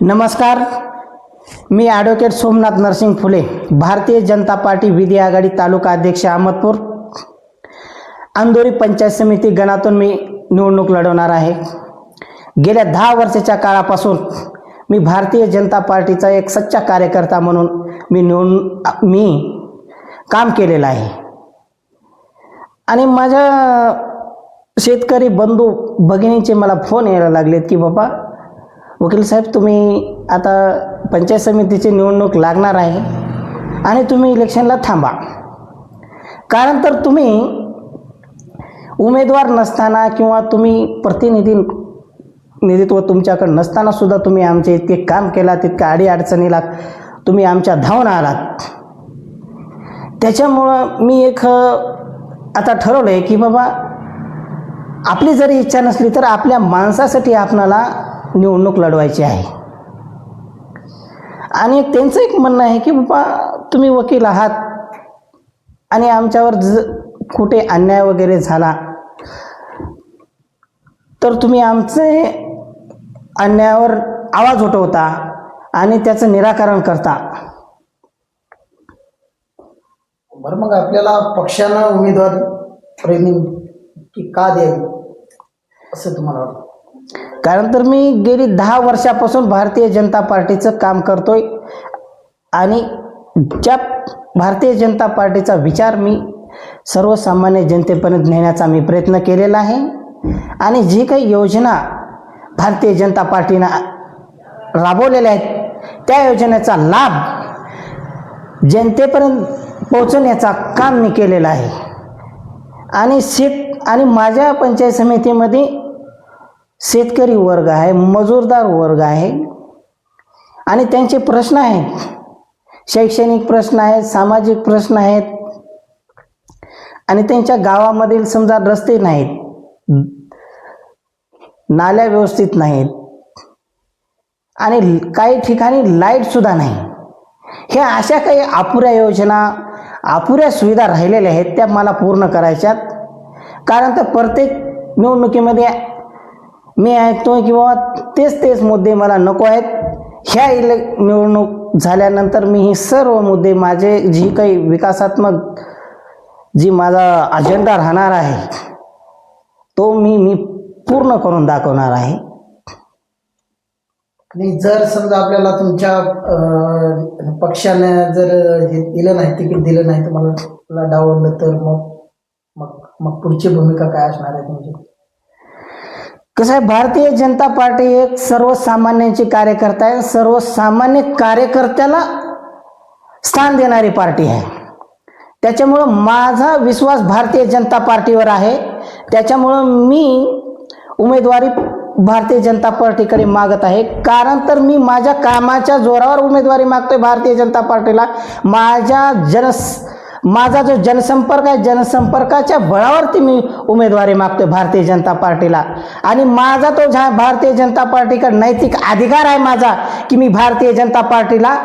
नमस्कार, मी ॲडव्होकेट सोमनाथ नरसिंग फुले, भारतीय जनता पार्टी विधी आघाडी तालुका अध्यक्ष अहमदपूर, अंधोरी पंचायत समिती गणातून मी निवडणूक लढवणार आहे. गेल्या 10 वर्षाच्या काळापासून मी भारतीय जनता पार्टीचा एक सच्चा कार्यकर्ता म्हणून मी काम केलेलं आहे. आणि माझ्या शेतकरी बंधू भगिनींचे मला फोन यायला लागलेत की बाबा वकील साहेब, तुम्ही आता पंचायत समितीची निवडणूक लागणार आहे आणि तुम्ही इलेक्शनला थांबा. कारण तर तुम्ही उमेदवार नसताना किंवा तुम्ही प्रतिनिधित्व तुमच्याकडे नसताना सुद्धा तुम्ही आमचे इतके काम केला, तितक्या अडीअडचणीला तुम्ही आमच्या धावून आलात. त्याच्यामुळं मी आता ठरवलं आहे की बाबा आपली जरी इच्छा नसली तर आपल्या माणसासाठी आपणाला निवडणूक लढवायची आहे. आणि त्यांचं एक म्हणणं आहे की बाबा तुम्ही वकील आहात आणि आमच्यावर कुठे अन्याय वगैरे झाला तर तुम्ही आमचे अन्यायावर आवाज उठवता आणि त्याचं निराकरण करता. बरं, मग आपल्याला पक्षानं उमेदवारी का द्यावी असं तुम्हाला वाटतं? कारण तर मी गेली 10 वर्षापासून भारतीय जनता पार्टीचं काम करतोय आणि ज्या भारतीय जनता पार्टीचा विचार मी सर्वसामान्य जनतेपर्यंत नेण्याचा मी प्रयत्न केलेला आहे. आणि जी काही योजना भारतीय जनता पार्टीनं राबवलेल्या आहेत त्या योजनेचा लाभ जनतेपर्यंत पोहोचवण्याचा काम मी केलेलं आहे. आणि माझ्या पंचायत समितीमध्ये शेतकरी वर्ग आहे, मजूरदार वर्ग आहे आणि त्यांचे प्रश्न आहेत, शैक्षणिक प्रश्न आहेत, सामाजिक प्रश्न आहेत. आणि त्यांच्या गावामधील समजा रस्ते नाहीत, नाल्या व्यवस्थित नाहीत आणि काही ठिकाणी लाईट सुद्धा नाही. ह्या अशा काही अपुऱ्या योजना, अपुऱ्या सुविधा राहिलेल्या आहेत त्या मला पूर्ण करायच्यात. कारण तर प्रत्येक निवडणुकीमध्ये मी ऐकतो की बाबा तेच मुद्दे मला नको आहेत. ह्या निवडणूक झाल्यानंतर मी हे सर्व मुद्दे माझे जी काही विकासात्मक जी माझा अजेंडा राहणार आहे तो मी पूर्ण करून दाखवणार आहे. आणि जर समजा आपल्याला तुमच्या पक्षाने जर हे दिलं नाही, तिकीट दिलं नाही, तुम्हाला डावललं तर मग पुढची भूमिका काय असणार आहे तुमची? कसं आहे, भारतीय जनता पार्टी एक सर्वसामान्यांची कार्यकर्ता आहे. सर्वसामान्य कार्यकर्त्याला स्थान देणारी पार्टी आहे. त्याच्यामुळं माझा विश्वास भारतीय जनता पार्टीवर आहे. त्याच्यामुळं मी उमेदवारी भारतीय जनता पार्टीकडे मागत आहे. कारण तर मी माझ्या कामाच्या जोरावर उमेदवारी मागतोय भारतीय जनता पार्टीला. माझा जो जनसंपर्क आहे, जनसंपर्काच्या बळावरती मी उमेदवारी मागतोय भारतीय जनता पार्टीला. आणि माझा तो भारतीय जनता पार्टीकडे नैतिक अधिकार आहे माझा की मी भारतीय जनता पार्टीला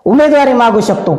उमेदवारी मागू शकतो.